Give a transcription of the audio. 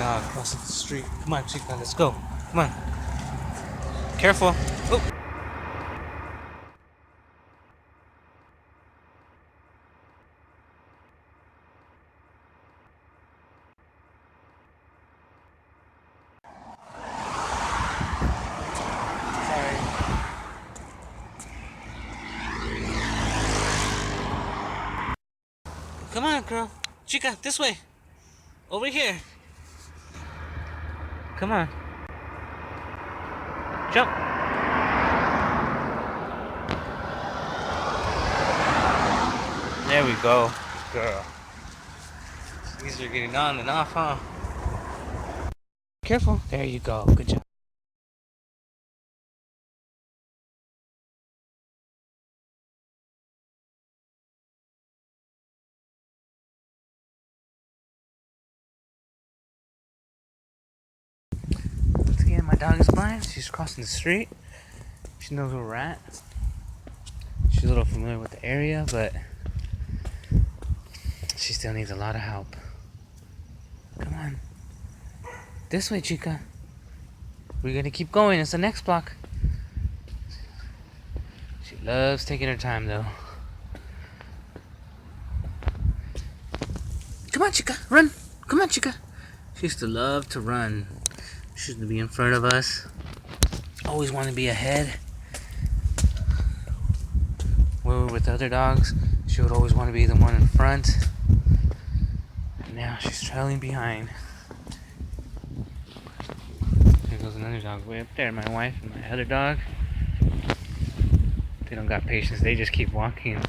dog crossing the street. Come on, Chica, let's go. Come on. Careful. Oh. Sorry. Come on, girl. Chica, this way. Over here. Come on. Jump. There we go. Good girl. These are getting on and off, huh? Careful. There you go. Good job. Once again, my dog is blind. She's crossing the street. She knows where we're at. She's a little familiar with the area, but she still needs a lot of help. Come on. This way, Chica. We're gonna keep going. It's the next block. She loves taking her time, though. Come on, Chica. Run. Come on, Chica. She used to love to run. She used to be in front of us. Always wanted to be ahead. When we were with other dogs, she would always want to be the one in front. And now she's trailing behind. There goes another dog way up there. My wife and my other dog. They don't got patience. They just keep walking.